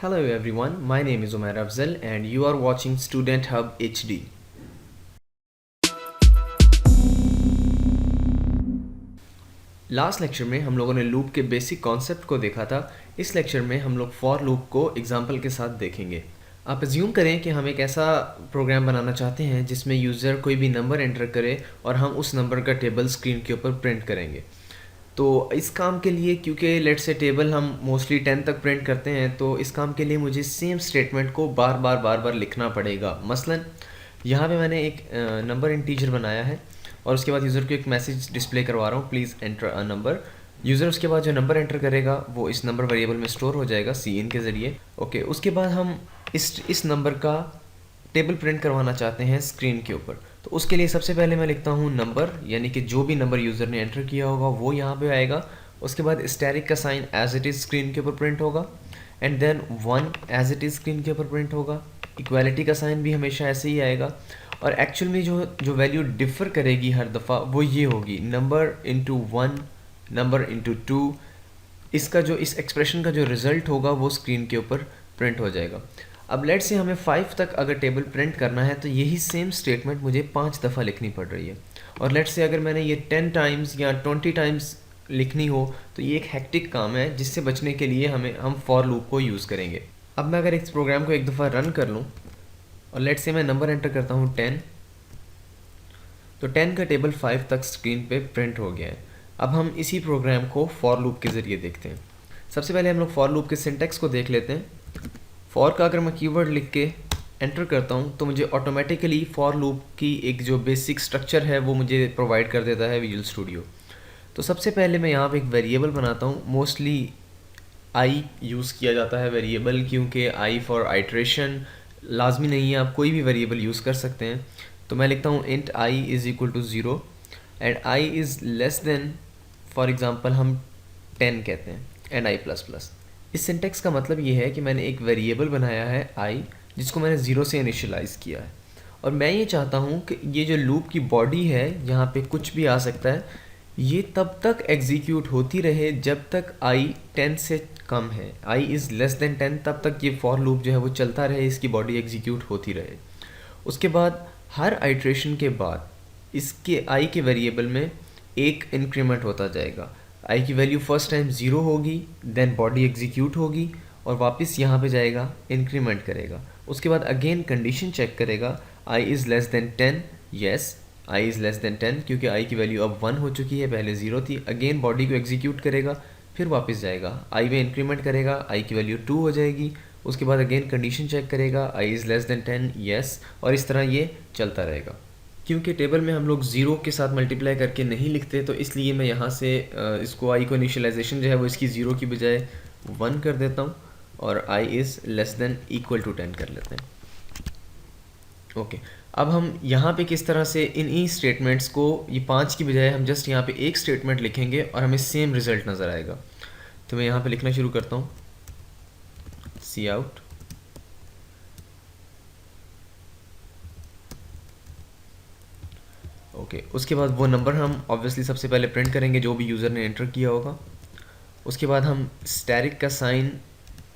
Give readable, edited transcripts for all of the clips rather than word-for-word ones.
Hello everyone, my name is Umair Afzal and you are watching Student Hub HD. Last lecture में हम लोगों ने loop के basic concept को देखा था। इस लेक्चर में हम लोग फॉर लूप को एग्जांपल के साथ देखेंगे। आप अज्यूम करें कि हम एक ऐसा प्रोग्राम बनाना चाहते हैं जिसमें यूज़र कोई भी नंबर एंटर करे और हम उस नंबर का टेबल स्क्रीन के ऊपर प्रिंट करेंगे। तो इस काम के लिए, क्योंकि लेट से टेबल हम मोस्टली 10 तक प्रिंट करते हैं, तो इस काम के लिए मुझे सेम स्टेटमेंट को बार बार लिखना पड़ेगा। मसलन यहाँ पे मैंने एक नंबर इंटीजर बनाया है और उसके बाद यूज़र को एक मैसेज डिस्प्ले करवा रहा हूँ, please enter a number. User उसके बाद जो नंबर एंटर करेगा वो इस नंबर वेरिएबल में स्टोर हो जाएगा सी के ज़रिए। ओके, उसके बाद हम इस नंबर का टेबल प्रिंट करवाना चाहते हैं स्क्रीन के ऊपर। तो उसके लिए सबसे पहले मैं लिखता हूँ नंबर, यानी कि जो भी नंबर यूज़र ने एंटर किया होगा वो यहाँ पे आएगा। उसके बाद स्टैटिक का sign as it is screen के ऊपर प्रिंट होगा and then 1 as it is screen के ऊपर प्रिंट होगा। इक्वालिटी का साइन भी हमेशा ऐसे ही आएगा और एक्चुअल में जो वैल्यू डिफ़र करेगी हर दफ़ा वो ये होगी नंबर इंटू 1, नंबर इंटू 2। इसका जो इस एक्सप्रेशन का जो रिज़ल्ट होगा वो स्क्रीन के ऊपर प्रिंट हो जाएगा। अब लेट से हमें 5 तक अगर टेबल प्रिंट करना है तो यही सेम स्टेटमेंट मुझे 5 दफ़ा लिखनी पड़ रही है। और लेट से अगर मैंने ये 10 टाइम्स या 20 टाइम्स लिखनी हो तो ये एक हेक्टिक काम है, जिससे बचने के लिए हम फॉर लूप को यूज़ करेंगे। अब मैं अगर इस प्रोग्राम को एक दफ़ा रन कर लूँ और लेट से मैं नंबर एंटर करता हूँ 10, तो 10 का टेबल 5 तक स्क्रीन पे प्रिंट हो गया है। अब हम इसी प्रोग्राम को फॉर लूप के ज़रिए देखते हैं। सबसे पहले हम लोग फॉर लूप के सिंटेक्स को देख लेते हैं। फॉर का अगर मैं कीवर्ड लिख के एंटर करता हूँ तो मुझे ऑटोमेटिकली फॉर लूप की एक जो बेसिक स्ट्रक्चर है वो मुझे प्रोवाइड कर देता है विजुअल स्टूडियो। तो सबसे पहले मैं यहाँ पे एक वेरिएबल बनाता हूँ। मोस्टली आई यूज़ किया जाता है वेरिएबल, क्योंकि आई फॉर आइट्रेशन लाजमी नहीं है, आप कोई भी वेरिएबल यूज़ कर सकते हैं। तो मैं लिखता हूँ int i is equal to 0 and i is less than, for example हम 10 कहते हैं एंड आई प्लस प्लस। इस सिंटेक्स का मतलब ये है कि मैंने एक वेरिएबल बनाया है आई, जिसको मैंने 0 से इनिशियलाइज़ किया है और मैं ये चाहता हूँ कि ये जो लूप की बॉडी है, यहाँ पे कुछ भी आ सकता है, ये तब तक एग्जीक्यूट होती रहे जब तक आई 10 से कम है। आई इज़ लेस देन 10, तब तक ये फॉर लूप जो है वो चलता रहे, इसकी बॉडी एग्जीक्यूट होती रहे। उसके बाद हर आइट्रेशन के बाद इसके आई के वेरिएबल में एक इंक्रीमेंट होता जाएगा। आई की वैल्यू फर्स्ट टाइम 0 होगी, देन बॉडी एग्जीक्यूट होगी और वापस यहाँ पे जाएगा, इंक्रीमेंट करेगा। उसके बाद अगेन कंडीशन चेक करेगा, I is less than 10, yes I is less than 10, क्योंकि आई की वैल्यू अब 1 हो चुकी है, पहले 0 थी। अगेन बॉडी को एग्जीक्यूट करेगा, फिर वापस जाएगा, आई में इंक्रीमेंट करेगा, आई की वैल्यू 2 हो जाएगी। उसके बाद अगेन कंडीशन चेक करेगा, I is less than 10, yes, और इस तरह ये चलता रहेगा। क्योंकि टेबल में हम लोग 0 के साथ मल्टीप्लाई करके नहीं लिखते, तो इसलिए मैं यहाँ से इसको आई को इनिशियलाइजेशन जो है वो इसकी 0 की बजाय 1 कर देता हूँ और I is less than equal to 10 कर लेते हैं। ओके, अब हम यहाँ पे किस तरह से इन स्टेटमेंट्स को, ये 5 की बजाय हम जस्ट यहाँ पे एक स्टेटमेंट लिखेंगे और हमें सेम रिज़ल्ट नज़र आएगा। तो मैं यहाँ पे लिखना शुरू करता हूँ, सी आउट ओके। उसके बाद वो नंबर हम ऑब्वियसली सबसे पहले प्रिंट करेंगे जो भी यूज़र ने एंटर किया होगा। उसके बाद हम स्टैटिक का साइन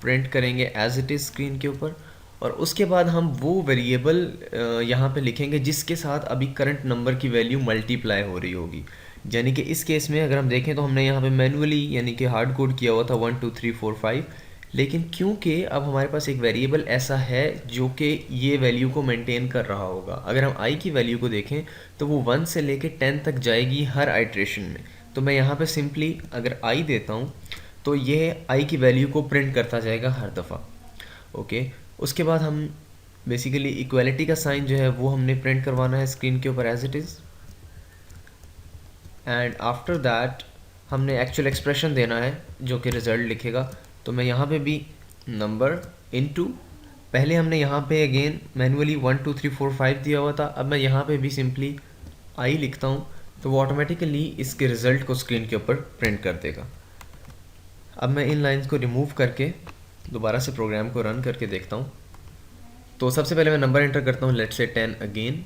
प्रिंट करेंगे एज इट इज़ स्क्रीन के ऊपर और उसके बाद हम वो वेरिएबल यहाँ पे लिखेंगे जिसके साथ अभी करंट नंबर की वैल्यू मल्टीप्लाई हो रही होगी। यानी कि इस केस में अगर हम देखें तो हमने यहाँ पे मैनुअली यानी कि हार्ड कोड किया हुआ था 1 2 3 4 5, लेकिन क्योंकि अब हमारे पास एक वेरिएबल ऐसा है जो कि ये वैल्यू को मेंटेन कर रहा होगा। अगर हम आई की वैल्यू को देखें तो वो 1 से लेके 10 तक जाएगी हर आइट्रेशन में। तो मैं यहाँ पे सिंपली अगर आई देता हूँ तो ये आई की वैल्यू को प्रिंट करता जाएगा हर दफ़ा। ओके, उसके बाद हम बेसिकली इक्वालिटी का साइन जो है वो हमने प्रिंट करवाना है स्क्रीन के ऊपर as it is and after that हमने एक्चुअल एक्सप्रेशन देना है जो कि रिज़ल्ट लिखेगा। तो मैं यहाँ पे भी नंबर इनटू, पहले हमने यहाँ पे अगेन मैनुअली 1 2 3 4 5 दिया हुआ था, अब मैं यहाँ पे भी सिंपली आई लिखता हूँ तो वो ऑटोमेटिकली इसके रिज़ल्ट को स्क्रीन के ऊपर प्रिंट कर देगा। अब मैं इन लाइंस को रिमूव करके दोबारा से प्रोग्राम को रन करके देखता हूँ। तो सबसे पहले मैं नंबर एंटर करता हूँ, लेट्स से 10 अगेन।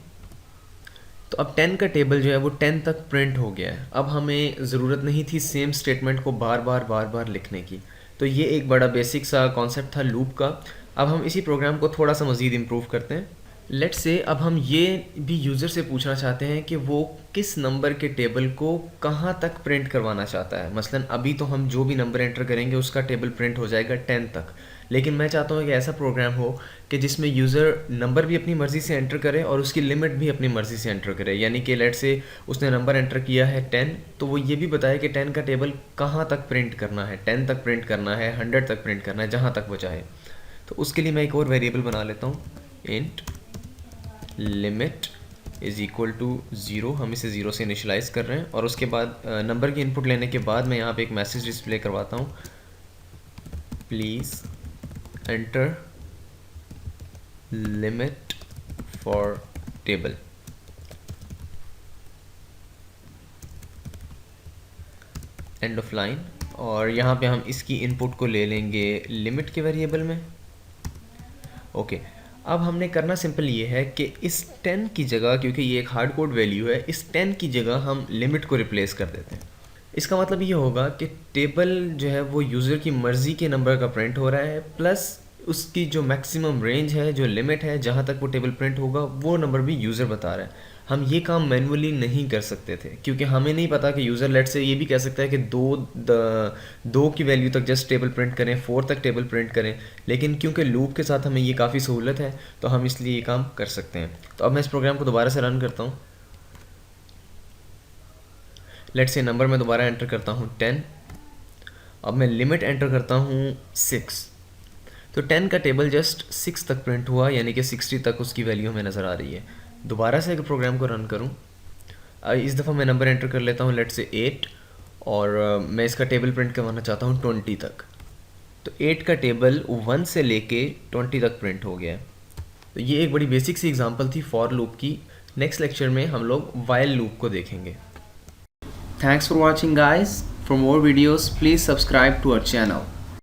तो अब 10 का टेबल जो है वो 10 तक प्रिंट हो गया है। अब हमें ज़रूरत नहीं थी सेम स्टेटमेंट को बार बार लिखने की, तो ये एक बड़ा बेसिक सा कॉन्सेप्ट था लूप का। अब हम इसी प्रोग्राम को थोड़ा सा मज़ीद इम्प्रूव करते हैं। लेट्स से अब हम ये भी यूज़र से पूछना चाहते हैं कि वो किस नंबर के टेबल को कहाँ तक प्रिंट करवाना चाहता है। मसलन अभी तो हम जो भी नंबर एंटर करेंगे उसका टेबल प्रिंट हो जाएगा 10 तक, लेकिन मैं चाहता हूँ कि ऐसा प्रोग्राम हो कि जिसमें यूज़र नंबर भी अपनी मर्ज़ी से एंटर करे और उसकी लिमिट भी अपनी मर्ज़ी से एंटर करे। यानी कि लेट्स से उसने नंबर एंटर किया है 10, तो वो ये भी बताए कि 10 का टेबल कहाँ तक प्रिंट करना है, 10 तक प्रिंट करना है, 100 तक प्रिंट करना है, जहाँ तक वो चाहे। तो उसके लिए मैं एक और वेरिएबल बना लेता हूँ, int limit is equal to 0। हम इसे 0 से इनिशलाइज कर रहे हैं और उसके बाद नंबर की इनपुट लेने के बाद मैं यहाँ पे एक मैसेज डिस्प्ले करवाता हूँ, please enter limit for table. End of line. और यहाँ पे हम इसकी इनपुट को ले लेंगे लिमिट के वेरिएबल में। ओके, अब हमने करना सिंपल ये है कि इस 10 की जगह, क्योंकि ये एक हार्ड कोड वैल्यू है, इस 10 की जगह हम लिमिट को रिप्लेस कर देते हैं। इसका मतलब ये होगा कि टेबल जो है वो यूज़र की मर्ज़ी के नंबर का प्रिंट हो रहा है, प्लस उसकी जो मैक्सिमम रेंज है, जो लिमिट है जहाँ तक वो टेबल प्रिंट होगा, वो नंबर भी यूज़र बता रहा है। हम ये काम मैनुअली नहीं कर सकते थे क्योंकि हमें नहीं पता कि यूज़र लेट से ये भी कह सकता है कि दो की वैल्यू तक जस्ट टेबल प्रिंट करें, 4 तक टेबल प्रिंट करें, लेकिन क्योंकि लूप के साथ हमें ये काफ़ी सहूलत है तो हम इसलिए ये काम कर सकते हैं। तो अब मैं इस प्रोग्राम को दोबारा से रन करता हूँ। लेट से नंबर मैं दोबारा एंटर करता हूँ 10। अब मैं लिमिट एंटर करता हूँ 6। तो 10 का टेबल जस्ट 6 तक प्रिंट हुआ, यानी कि 60 तक उसकी वैल्यू हमें नज़र आ रही है। दोबारा से अगर प्रोग्राम को रन करूँ, इस दफ़ा मैं नंबर एंटर कर लेता हूँ लेट से 8, और मैं इसका टेबल प्रिंट करवाना चाहता हूँ 20 तक। तो 8 का टेबल 1 से लेके 20 तक प्रिंट हो गया है। तो ये एक बड़ी बेसिक सी एग्जांपल थी फॉर लूप की। नेक्स्ट लेक्चर में हम लोग वाइल लूप को देखेंगे। Thanks for watching guys. For more videos, please subscribe to our channel.